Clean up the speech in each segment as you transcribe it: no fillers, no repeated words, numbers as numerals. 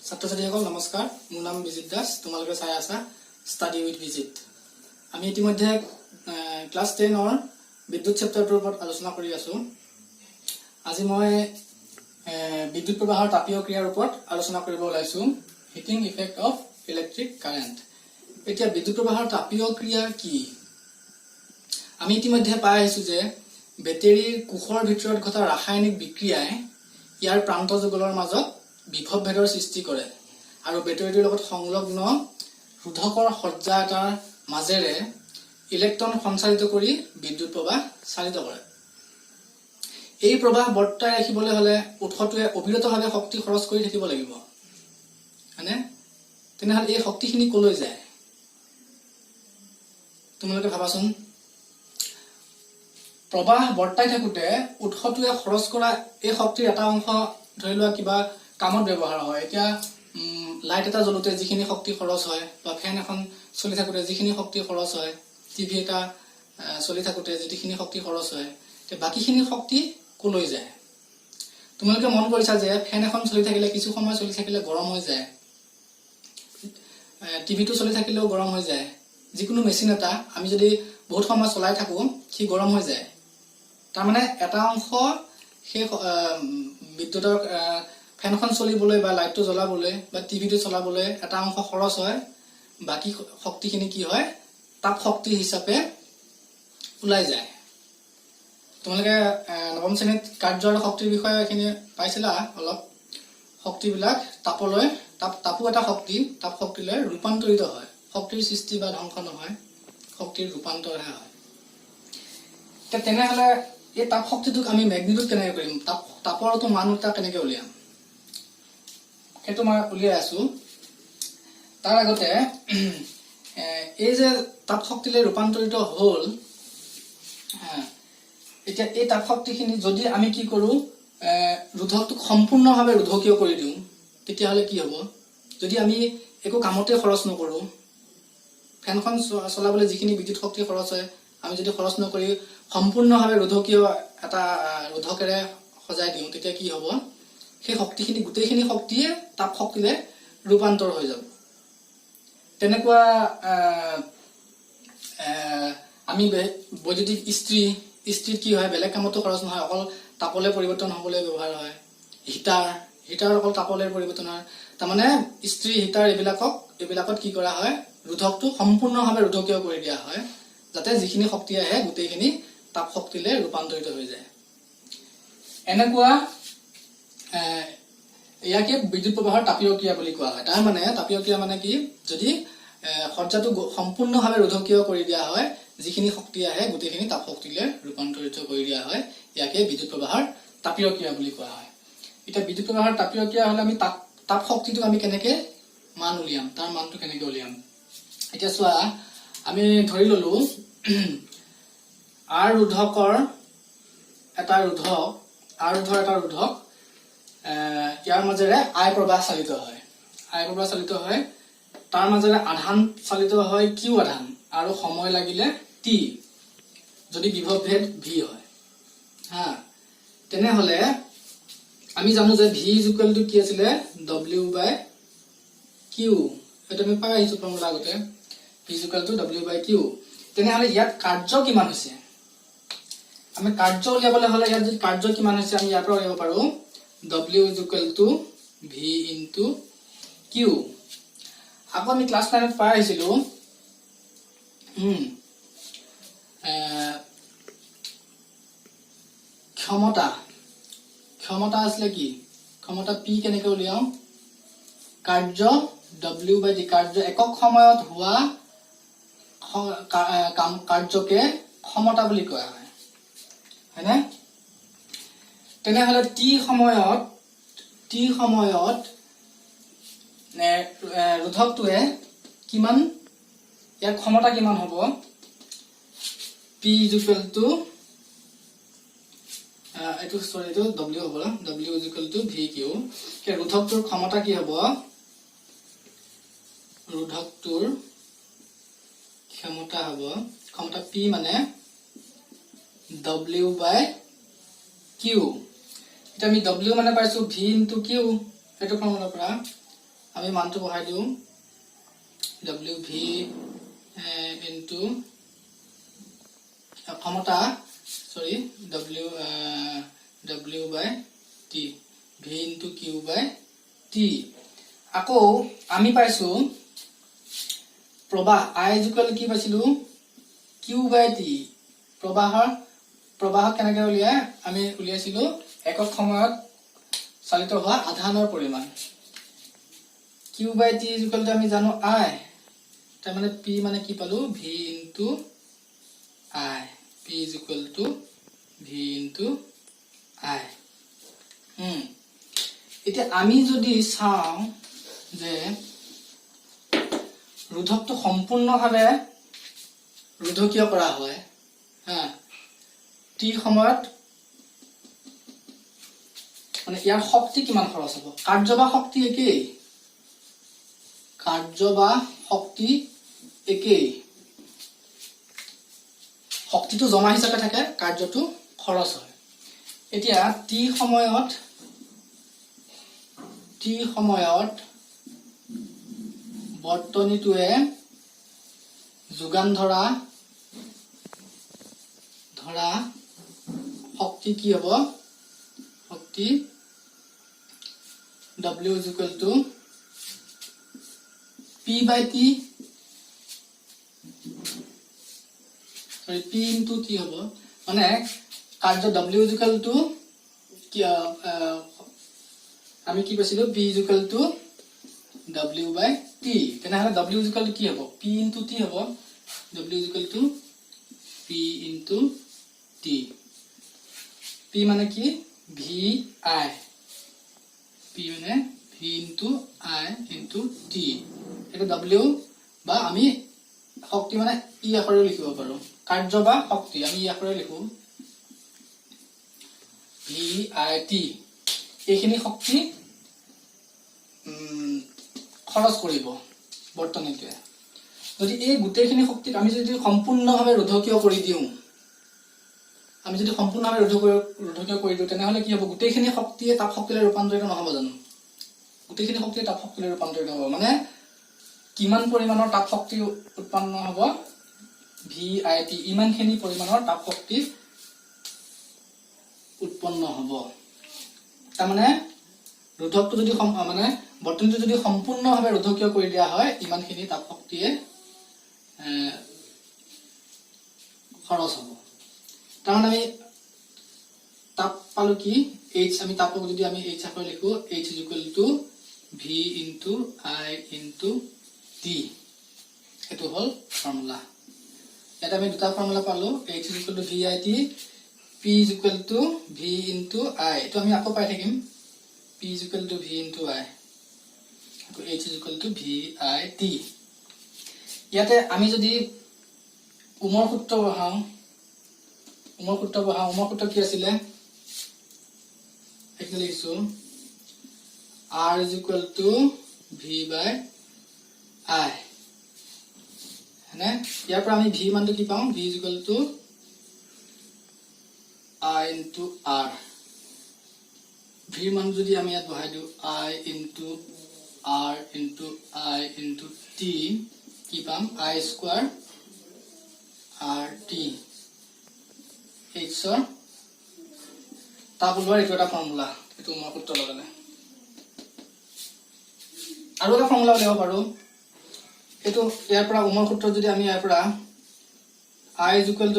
ছাত্ৰছাত্ৰীসকল নমস্কাৰ, মোৰ নাম বিজিত দাস। তোমালোকে চাই আছা ষ্টাডি উইথ বিজিত। আমি ইতিমধ্যে ক্লাছ 10ৰ বিদ্যুৎ চেপ্টাৰটোৰ ওপৰত আলোচনা কৰি আছো। আজি মই বিদ্যুৎ প্ৰবাহৰ তাপীয় ক্ৰিয়াৰ ওপৰত আলোচনা কৰিব ওলাইছো, heating effect of electric current. এতিয়া বিদ্যুৎ প্ৰবাহৰ তাপীয় ক্ৰিয়া কি? আমি ইতিমধ্যে পাই আহিছো যে বেটেৰীৰ কোষৰ ভিতৰত ঘটা ৰাসায়নিক বিক্ৰিয়াই ইয়াৰ প্ৰান্ত যুগলৰ মাজত বিভৱ ভেদৰ সৃষ্টি কৰে আৰু বেটাৰীটোৰ লগত সংলগ্ন ৰোধকৰ সজ্জা এটাৰ মাজেৰে ইলেক্ট্ৰন সঞ্চাৰিত কৰি বিদ্যুৎ প্ৰবাহ চালিত কৰে। এই প্ৰবাহ বৰ্তাই ৰাখিবলৈ হলে উৎসটোৱে অবিৰতভাৱে শক্তি খৰচ কৰি থাকিব লাগিব, হয়নে? তেনেহলে এই শক্তিখিনি কলৈ যায়? তোমালোকে ভাবাচোন, প্ৰবাহ বৰ্তাই থাকোতে উৎসটোৱে খৰচ কৰা এই শক্তিৰ এটা অংশ ধৰি লোৱা কিবা কামত ব্যৱহাৰ হয়। এতিয়া লাইট এটা জ্বলোতে যিখিনি শক্তি খৰচ হয়, বা ফেন এখন চলি থাকোতে যিখিনি শক্তি খৰচ হয়, টিভি এটা চলি থাকোতে যিখিনি শক্তি খৰচ হয়, বাকীখিনি শক্তি কলৈ যায়? তোমালোকে মন কৰিছা যে ফেন এখন চলি থাকিলে কিছু সময় চলি থাকিলে গৰম হৈ যায়, টিভিটো চলি থাকিলেও গৰম হৈ যায়। যিকোনো মেচিন এটা আমি যদি বহুত সময় চলাই থাকো সি গৰম হৈ যায়। তাৰমানে এটা অংশ সেই বিদ্যুতৰ ফেনখন চলিবলৈ বা লাইটটো জ্বলাবলৈ বা টিভিটো চলাবলৈ এটা অংশ খৰচ হয়, বাকী শক্তিখিনি কি হয়? তাপ শক্তি হিচাপে ওলাই যায়। তোমালোকে নৱম শ্ৰেণীত কাৰ্য আৰু শক্তিৰ বিষয়ে এইখিনি পাইছিলা অলপ। শক্তিবিলাক তাপো এটা শক্তি, তাপ শক্তিলৈ ৰূপান্তৰিত হয়। শক্তিৰ সৃষ্টি বা ধ্বংস নহয়, শক্তিৰ ৰূপান্তৰহে হয়। তেনেহলে এই তাপ শক্তিটোক আমি মেগনিটিউড কেনেকে কৰিম? তাপৰটো মান এটা কেনেকে উলিয়াম? সেইটো মই উলিয়াই আছো। তাৰ আগতে এই যে তাপ শক্তিলৈ ৰূপান্তৰিত হল, এতিয়া এই তাপ শক্তিখিনি যদি আমি কি কৰো, ৰোধকটোক সম্পূৰ্ণভাৱে ৰোধকীয় কৰি দিওঁ, তেতিয়াহলে কি হব? যদি আমি একো কামতে খৰচ নকৰো, ফেনখন চলাবলৈ যিখিনি বিদ্যুৎ শক্তি খৰচ হয় আমি যদি খৰচ নকৰি সম্পূৰ্ণভাৱে ৰোধকীয় এটা ৰোধকেৰে সজাই দিওঁ, তেতিয়া কি হব? সেই শক্তিখিনি গোটেইখিনি শক্তিয়ে তাপ শক্তিলে ৰূপান্তৰ হৈ যাব। তেনেকুৱা আমি বৈদ্যুতিক ইস্ত্ৰিত কি হয়? বেলেগ কামতো খৰচ নহয়, অকল তাপলৈ পৰিৱৰ্তন হবলৈ ব্যৱহাৰ হয়। হিটাৰ অকল তাপলৈ পৰিৱৰ্তন হয়। তাৰমানে ইস্ত্ৰি, হিটাৰ এইবিলাকত কি কৰা হয়? ৰোধকটো সম্পূৰ্ণভাৱে ৰোধকীয় কৰি দিয়া হয়, যাতে যিখিনি শক্তি আহে গোটেইখিনি তাপ শক্তিলৈ ৰূপান্তৰিত হৈ যায়। এনেকুৱা ইয়াকে বিদ্যুৎ প্ৰবাহৰ তাপীয় ক্ৰিয়া বুলি কোৱা হয়। তাৰ মানে তাপীয় ক্ৰিয়া মানে কি? যদি সজ্জাটো সম্পূৰ্ণভাৱে ৰোধকীয় কৰি দিয়া হয়, যিখিনি শক্তি আহে গোটেইখিনি তাপ শক্তিলৈ ৰূপান্তৰিত কৰি দিয়া হয়, ইয়াকে বিদ্যুৎ প্ৰবাহৰ তাপীয় ক্ৰিয়া বুলি কোৱা হয়। এতিয়া বিদ্যুৎ প্ৰবাহৰ তাপীয় ক্ৰিয়া হলে আমি তাপ শক্তিটোক আমি কেনেকে মান উলিয়াম, তাৰ মানটো কেনেকে উলিয়াম? এতিয়া চোৱা, আমি ধৰি ললো আৰ ৰোধৰ এটা ৰোধক ইয়াৰ মাজেৰে আই প্ৰবাহ চালিত হয়। তাৰ মাজেৰে আধান চালিত হয়, কিউ আধান, আৰু সময় লাগিলে টি, যদি বিভৱ ভেদ ভি হয়। তেনেহলে আমি জানো যে ভি ইকুৱেল টু কি আছিলে? W by Q. সেইটো আমি পাই আহিছো ফৰ্মুলা আগতে, V equal to W by Q. তেনেহলে ইয়াত কাৰ্য কিমান হৈছে? আমি কাৰ্য উলিয়াবলৈ হলে ইয়াত যদি কাৰ্য কিমান হৈছে আমি ইয়াৰ পৰা উলিয়াব পাৰো, W is equal to V into Q। আকৌ আমি ক্লাছ 9ত পাই আহিছিলো ক্ষমতা আছিলে কি? ক্ষমতা P কেনেকে উলিয়াও? কাৰ্য W by D, কাৰ্য একক সময়ত হোৱা কাৰ্যকে ক্ষমতা বুলি কোৱা হয়, হয়নে? তেনেহলে টি সময়ত ৰোধকটোৱে কিমান, ইয়াৰ ক্ষমতা কিমান হব? P is equal to এইটো W হব, W is equal to VQ। ৰোধকটোৰ ক্ষমতা কি হব? ৰোধকটোৰ ক্ষমতা P মানে W by Q। এতিয়া আমি W মানে পাইছো V into Q, এইটো ফৰ্মুলাৰ পৰা আমি মানটো বহাই দিওঁ WV into ক্ষমতা সৰি W by T V into Q by T আকৌ আমি পাইছো প্ৰবাহ I কি পাইছিলো Q by T প্ৰবাহ কেনেকৈ উলিয়াই আমি উলিয়াইছিলো একক সময়ত চালিত হোৱা আধানৰ পৰিমাণ Q by T আমি জানো I তাৰ মানে P মানে কি পালো V into I P V into I এতিয়া আমি যদি চাওঁ যে ৰোধকটো সম্পূৰ্ণভাৱে ৰোধকীয় কৰা হয় T সময়ত মানে ইয়াৰ শক্তি কিমান খৰচ হ'ব কাৰ্য বা শক্তি একেই শক্তিটো জমা হিচাপে থাকে কাৰ্যটো খৰচ হয় এতিয়া T সময়ত বৰ্তনীটোৱে যোগান ধৰা শক্তি কি হ'ব শক্তি W P by T P into T হ'ব মানে কাৰ্য W কি আমি কি পাইছিলো P W by T তেনেহলে W কি হ'ব P into T হ'ব W P into T P মানে কি V I P মানে V into I into T এটা W বা আমি শক্তি মানে ই আখৰে লিখিব পাৰো কাৰ্য বা শক্তি আমি ই আখৰে লিখো V I T এইখিনি শক্তি খৰচ কৰিব বৰ্তনীটোৱে যদি এই গোটেইখিনি শক্তিক আমি যদি সম্পূৰ্ণভাৱে ৰোধকীয় কৰি দিওঁ তেনেহলে কি হ'ব গোটেইখিনি শক্তিয়ে তাপ শক্তিলৈ ৰূপান্তৰিত নহব জানো গোটেইখিনি শক্তিয়ে তাপ শক্তিলৈ ৰূপান্তৰিত হ'ব মানে কিমান পৰিমাণৰ তাপ শক্তি উৎপন্ন হ'ব VIT ইমানখিনি পৰিমাণৰ তাপ শক্তি উৎপন্ন হ'ব তাৰমানে ৰোধকটো যদি মানে বৰ্তনীটো যদি সম্পূৰ্ণভাৱে ৰোধকীয় কৰি দিয়া হয় ইমানখিনি তাপ শক্তিয়ে খৰচ হ'ব তাৰমানে আমি তাপ পালো কি H আমি তাপক যদি আমি H আখৰে লিখো H V into I into T এটো হল ফৰ্মুলা এটা আমি দুটা ফৰ্মুলা পালো H VIT P V into I এটো আমি আকৌ পাই থাকিম P V into I আকৌ H VIT ইয়াতে আমি যদি উমৰ সূত্ৰ বহাও উমৰ সূত্ৰ কি আছিলে এখানে লিখছো R V by I হয়নে ইয়াৰ পৰা আমি V মানটো কি পাম V I into R V মান যদি আমি ইয়াত বহাই দিও I into R into I into T কি পাম I square RT H তাপ ওলোৱাৰ এইটো এটা ফৰ্মুলা এইটো মই সূত্ৰ লগালে আৰু এটা ফৰ্মুলা উলিয়াব পাৰো এইটো ইয়াৰ পৰা উমৰ সূত্ৰ যদি আমি ইয়াৰ পৰা I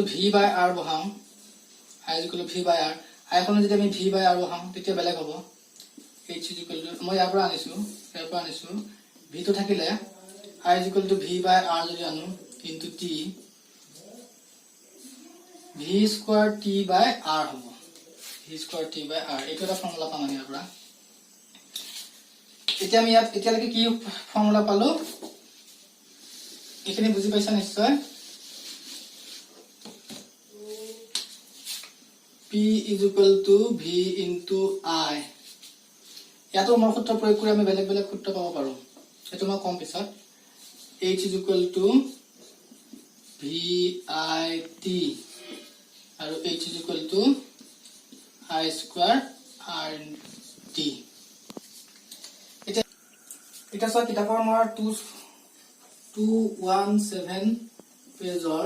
V by R বহাও I V by R I খনে যদি আমি V by R বহাও তেতিয়া বেলেগ হ'ব H মই ইয়াৰ পৰা আনিছো V টো থাকিলে I V by R যদি আনো into T V square T by R হ'ব V square T by R এইটো এটা ফৰ্মুলা পাম আমি ইয়াৰ পৰা এতিয়া আমি এতিয়ালৈকে কি ফৰ্মুলা পালো এখানে বুজি পাইছা নিশ্চয় P V into I ইয়াতো মই সূত্ৰ প্ৰয়োগ কৰি আমি বেলেগ বেলেগ সূত্ৰ পাব পাৰো এটো মই কম পিছত H VIT আৰু H I square RT এটা চোৱা কিতাপৰ আমাৰ 217 পেজৰ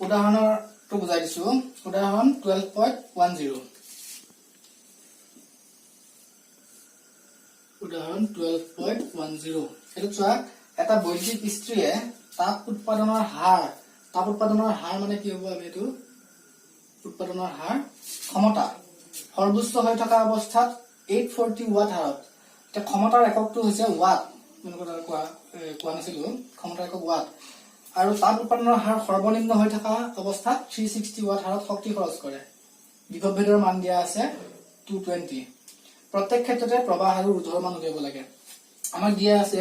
উদাহৰণটো বুজাই দিছো। উদাহৰণ 12.10 উদাহৰণ 12.10 এইটো চোৱা এটা বৈদ্যুতিক ইস্ত্ৰীয়ে তাপ উৎপাদনৰ হাৰ মানে কি হ'ব আমি এইটো উৎপাদনৰ হাৰ ক্ষমতা সৰ্বোচ্চ হৈ থকা অৱস্থাত 840 ওয়াট হাৰত। এটা ক্ষমতাৰ এককটো হৈছে ওয়াট, মানে কথা কোৱা নাছিলো, ক্ষমতাৰ একক ওয়াট। আৰু তাপ উৎপাদনৰ হাৰ সৰ্বনিম্ন হৈ থকা অৱস্থাত 360 ওয়াট হাৰত শক্তি খৰচ কৰে। বিভৱ ভেদৰ মান দিয়া আছে 220। প্ৰত্যেক ক্ষেত্ৰতে প্ৰবাহ আৰু ৰোধৰ মান উলিয়াব লাগে। আমাক দিয়া আছে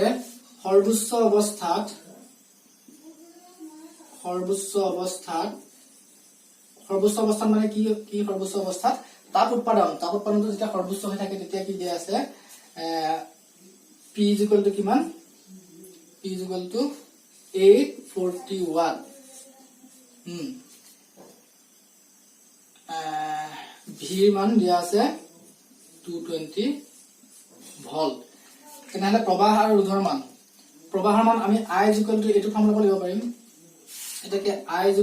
সৰ্বোচ্চ অৱস্থাত মানে কি সৰ্বোচ্চ অৱস্থাত তাপ উৎপাদনটো যেতিয়া সৰ্বোচ্চ হৈ থাকে তেতিয়া কি দিয়া আছে P = কিমান P = 840 ওয়াট। ভিৰ মান দিয়া আছে 220 ভল্ট। তেনেহলে প্ৰবাহ আৰু ৰোধৰ মান আমি I = এইটো ফৰ্মুলা লিখিব পাৰিম। এটাকে I =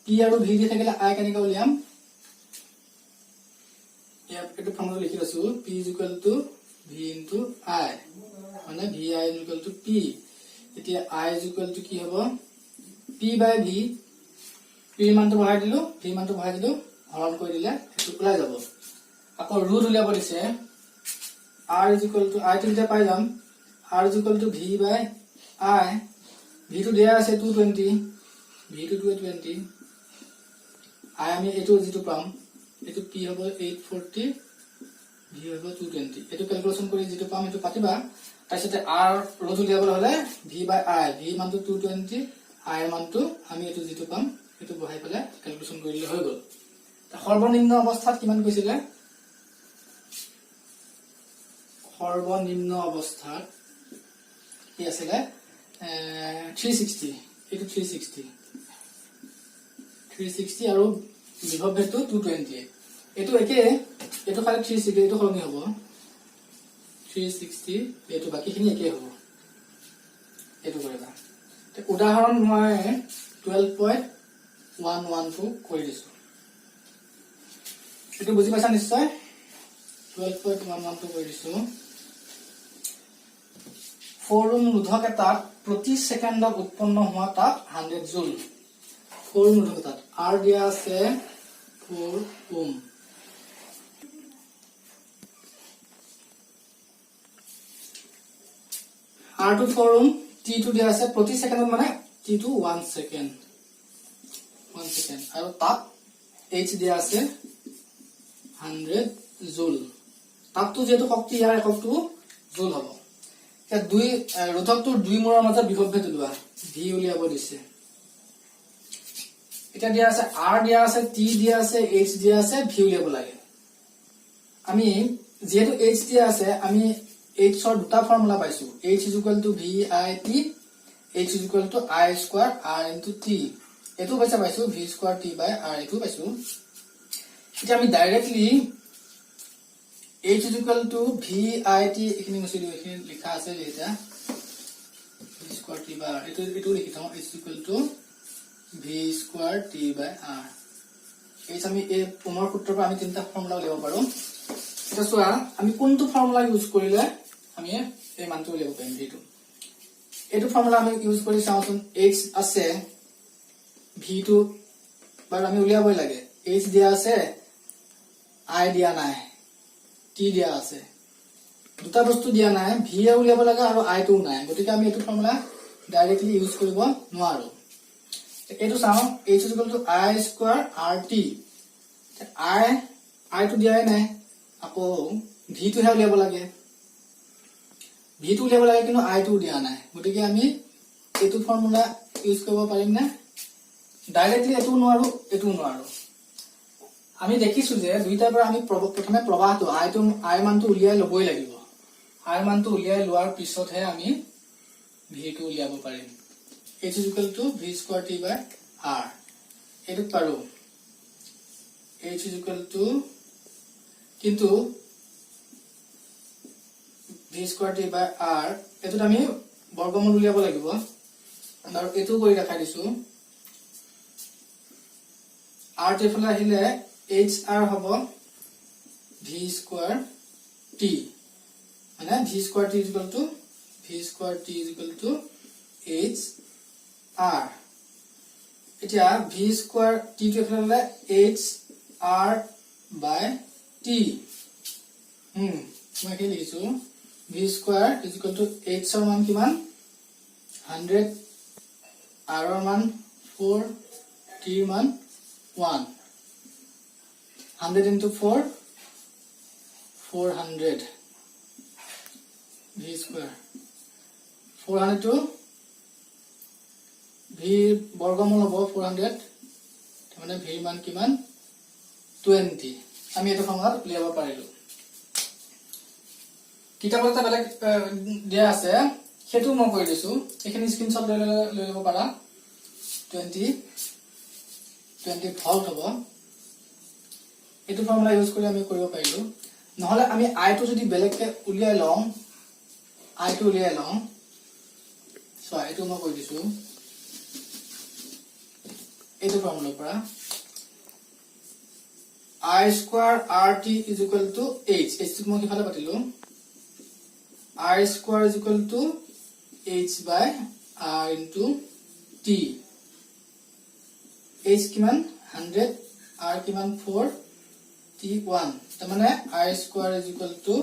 P আৰু V দি থাকিলে I কেনেকৈ উলিয়াম, এইটো ফৰ্মুলা লিখি আছো। P = V × I মানে VI = P। এতিয়া I = কি হ'ব P/V। P মানটো বহাই দিলো, V মানটো বহাই দিলো, হৰণ কৰি দিলে সেইটো ওলাই যাব। আকৌ ৰোধ উলিয়াব দিছে R = I টো যেতিয়া পাই যাম R = V/I। V টো দিয়া আছে 220, V টো 220, I আমি এইটো যেটো পাম এইটো কি হ'ব 840, V হ'ব 220। এইটো ক্যালকুলেশন কৰি যেটো পাম এইটো পাতিবা। তাৰপিছতে R ৰোধ উলিয়াবলৈ হলে V/I, V মানটো 220, I মানটো আমি এইটো যেটো পাম এইটো বহাই পেলাই ক্যালকুলেশন কৰিলে হৈ গ'ল। সৰ্বনিম্ন অৱস্থাত কিমান কৈছিলে, সৰ্বনিম্ন অৱস্থাত কি আছিলে 360, এইটো 360 আৰু বিভৱ ভেদটো 220। এইটো একে, এইটো খালি 360 এইটো সলনি হ'ব 360, এইটো বাকিখিনি একে হ'ব। এইটো কৰিবা। উদাহৰণ মই 12.112 কৰি দিছো। এইটো বুজি পাইছা নিশ্চয়। 12.112 কৰি দিছো। 4 ওহম ৰোধক এটাত প্ৰতি সেকেন্ডত উৎপন্ন হোৱা তাপ 100 জুল। 4 ওহম ৰোধক এটাত R দিয়া আছে 4 ওহম। R টো 4 ওহম, T টো দিয়া আছে প্ৰতি সেকেন্ডত মানে T টো 1 সেকেন্ড আৰু তাপ H দিয়া আছে 100 জুল। তাপটো যেহেতু শক্তি ইয়াৰ এককটো জুল হ'ব। দুই ৰোধকটোৰ দুই মূৰৰ মাজত বিভৱ ভেদ উলিওৱা, V উলিয়াব দিছে। এটা দিয়া আছে R দিয়া আছে, T দিয়া আছে, H দিয়া আছে, V উলিয়াব লাগে। আমি যেহেতু H দিয়া আছে আমি H ৰ দুটা ফৰ্মুলা পাইছো। H = VIT, H = I² R × T। এটো পাইছো V² T/R এটো পাইছো। এতিয়া আমি ডাইৰেক্টলি H = VIT এখিনি মুছি দিও, এখিনি লিখা আছে যেটা V² T/R এটো লিখি থওঁ H = V² T/R। এই আমি এই ওমৰ সূত্ৰৰ পৰা আমি তিনটা ফৰ্মুলা উলিয়াব পাৰো। এটা চোৱা আমি কোনটো ফৰ্মুলা ইউজ কৰিলে আমি এই মানটো উলিয়াব পাৰিম। এইটো ফৰ্মুলা আমি ইউজ কৰি চাওচোন। H আছে, V টো বাৰ আমি উলিয়াবই লাগে। H দিয়া আছে, I দিয়া নাই, T দিয়া আছে, দুটা বস্তু দিয়া নাই, V উলিয়াব লাগে আৰু I টো নাই। গতিকে আমি এইটো ফৰ্মুলা ডাইৰেক্টলি ইউজ কৰিব নোৱাৰো। এইটো চাও H = I² RT। I টো দিয়াই নাই, আকৌ V টোহে উলিয়াব লাগে। V টো উলিয়াব লাগে কিন্তু I টো দিয়া নাই। গতিকে আমি এইটো ফৰ্মুলা ইউজ কৰিব পাৰিম না? ডাইৰেক্টলি এটো নোৱাৰো, এটো নোৱাৰো। আমি দেখিছো যে দুইটাৰ পৰা আমি প্ৰথমে প্ৰবাহটো I মানটো উলিয়াই লবই লাগিব। I মানটো উলিয়াই লোৱাৰ পিছতহে আমি V টো উলিয়াব পাৰিম। H = V² T/R। এইটো পাৰো। H = কিন্তু ভি স্কোৱাৰ টি বাই আৰ এইটোত আমি বৰ্গমূল উলিয়াব লাগিব আৰু এইটো কৰি দেখাই দিছো আৰ টি ফালে আহিলে এইচ আৰ হ'ব ভি স্কোৱাৰ টি মানে V square T is equal to H R এতিয়া ভি স্কোৱাৰ টি টো এফালে হ'লে এইচ আৰ বাই টি মই কি লিখিছো V square is equal to H ৰ মান কিমান 100 আৰ ৰ মান 4 টি ৰ মান 1 100 into 4 400 v square 400 to v বৰ্গমূল হ'ব 400 মানে v মান কিমান 20 আমি এটা ফৰ্মুলা উলিয়াব পাৰিলো কিতাপত এটা বেলেগ দিয়া আছে হেতু মই কৈ দিছো এখিনি স্ক্ৰিনশ্বট লৈ ল'ব পাৰা 20 ভল্ট হ'ব এটো ফৰ্মুলা ইউজ কৰি আমি কৰিব পাৰিলো নহলে আমি আই টো যদি বেলেগকে উলিয়াই লওঁ সো আইটো মই কৈ দিছো এটো ফৰ্মুলাৰ পৰা I square RT is equal to H টো মই কিফালে পাতিলো I square is equal to H by R into T H কিমান 100 R কিমান 4 T 1 তাৰ মানে I square is equal to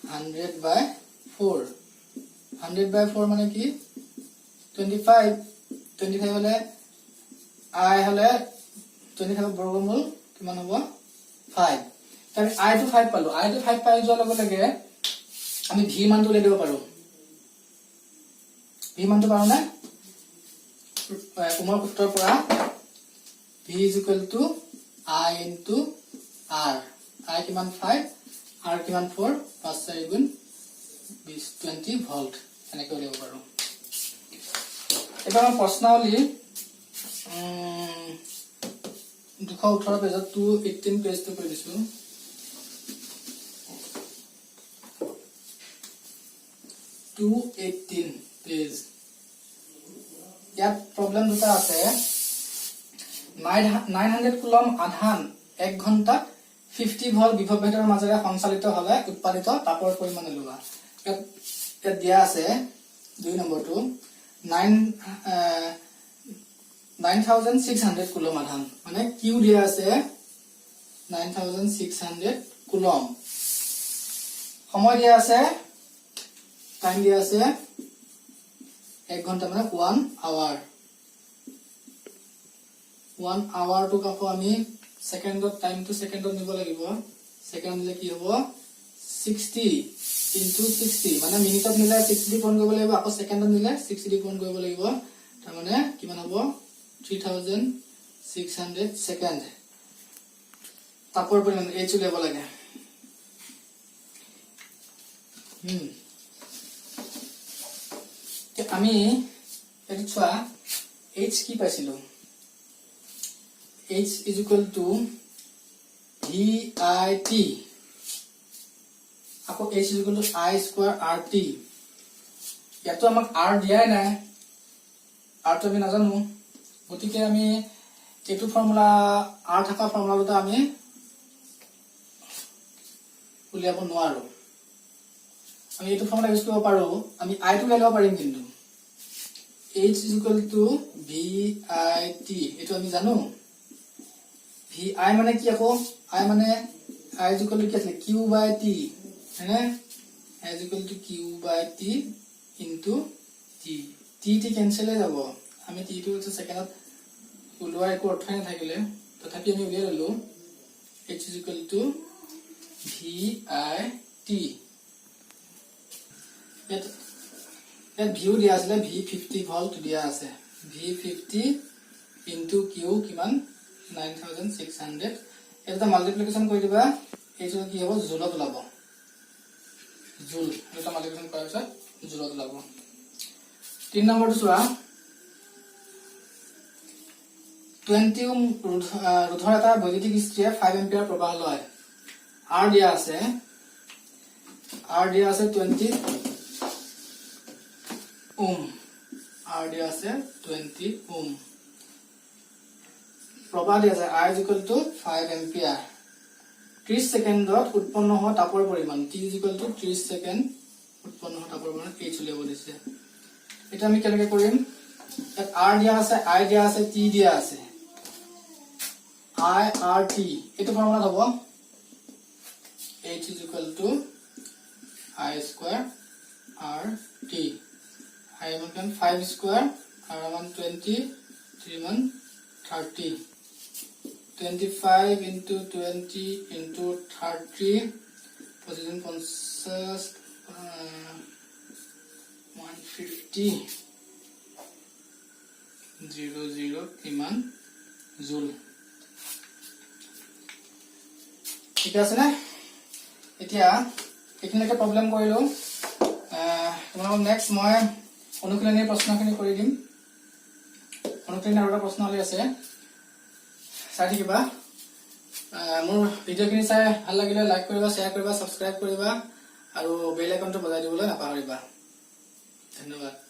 100 by 4 100 by 4 মানে কি 25 হলে I হলে 25 বৰ্গমূল কিমান হ'ব 5 তাৰে I টো 5 পালো I টো 5 পাই যোৱাৰ লগে লগে আমি v মানটো উলিয়াই দিব পাৰো v মানটো পাৰো না কুমাৰ সূত্ৰৰ পৰা v is equal to I into R I কিমান 5 R কিমান 4 5 4 গুণ 20 ভল্ট এনেকৈ উলিয়াব পাৰো এবাৰ প্ৰশ্নাৱলী 218 পেজত 218 পেজটো কৰি দিছো 218 পেজ ইয়াত প্ৰবলেম দুটা আছে 900 কুলম আধান 1 ঘন্টা 50 ভল্ট বিভব ভেক্টৰৰ মাজেৰে সঞ্চালিত হলে উৎপাদিত তাপৰ পৰিমাণ লোৱা ইয়াত দিয়া আছে 2 নম্বৰটো 9600 কুলম আধান মানে কিউ দিয়া আছে 9600 কুলম সময় দিয়া আছে টাইম দিয়া আছে 1 ঘন্টা মানে 1 আৱাৰ 1 আৱাৰ টু কাকো আমি সেকেন্ডত টাইম টু সেকেন্ডত নিব লাগিব সেকেন্ড দিলে কি হ'ব 60 into 60 মানে মিনিটত নিলে 60 পইণ্ট কৰিব লাগিব আকৌ সেকেন্ডত নিলে 60 পইণ্ট কৰিব লাগিব তাৰ মানে কিমান হ'ব 3600 সেকেন্ড তাপৰ পৰিমাণ h উলিয়াব লাগে আমি এটো চোৱা h কি পাইছিলো h is equal to VIT আকৌ h is equal to I square RT ইয়াতো আমাক r দিয়াই নাই r তো আমি নাজানো গতিকে আমি এটো ফৰ্মুলা r থাকা ফৰ্মুলা দুটা আমি উলিয়াব নোৱাৰো আমি এটো ফৰ্মুলা ইউজ কৰিব পাৰো আমি I টো লৈ লব পাৰিম কিন্তু h is equal to VIT এটো আমি জানো VI মানে কি আকৌ I মানে I is equal to কি আছে Q by T হয়নে I is equal to Q by T into T T cancel হৈ যাব আমি T টো সেকেন্ডত উলোৱাৰ একো অৰ্থ নাথাকিলে তথাপি আমি উলিয়াই ললো h is equal to VIT ইয়াত ভিউ দিয়া আছে V50 ভল্ট দিয়া আছে V50 into Q কিমান 9600 এটা মাল্টিপ্লিকেশন কৰি দিবা এইটো কি হ'ব জুলত ওলাব জুল এটা মাল্টিপ্লিকেশন কৰাৰ পিছত জুলত ওলাব 3 নম্বৰটো চোৱা 20 ওম ৰোধৰ এটা বৈদ্যুতিক ইস্ত্ৰিয়ে 5 এম্পিয়াৰ প্ৰবাহ লয় R দিয়া আছে R দিয়া আছে 20 ওম R দিয়া আছে 20 ওম প্ৰবাহ দিয়া আছে I = 5 এম্পিয়াৰ 30 সেকেন্ডত উৎপন্ন হোৱা তাপৰ পৰিমাণ T = 30 সেকেন্ড উৎপন্ন হোৱা তাপৰ পৰিমাণ H উলিয়াব দিছে এটা আমি কেনেকৈ কৰিম ইয়াত R দিয়া আছে I দিয়া আছে T দিয়া আছে I R T এইটো ফৰ্মুলা হ'ব H = I square R T I = 5 square R = 20 3 = 30 25 into 20 into 30 position 50 150 00 ইমান জুল ঠিক আছে না এতিয়া এখিনিকে প্ৰবলেম কৰিলো তোমালোকক নেক্সট মই অনুশীলনীৰ প্ৰশ্নখিনি কৰি দিম অনুশীলনী আৰু এটা প্ৰশ্ন লৈ আছে চাই থাকিবা মোৰ ভিডিঅ'খিনি চাই ভাল লাগিলে লাইক কৰিবা শ্বেয়াৰ কৰিবা সাবস্ক্ৰাইব কৰিবা আৰু বেল আইকনটো বজাই দিবলৈ নাপাহৰিবা ধন্যবাদ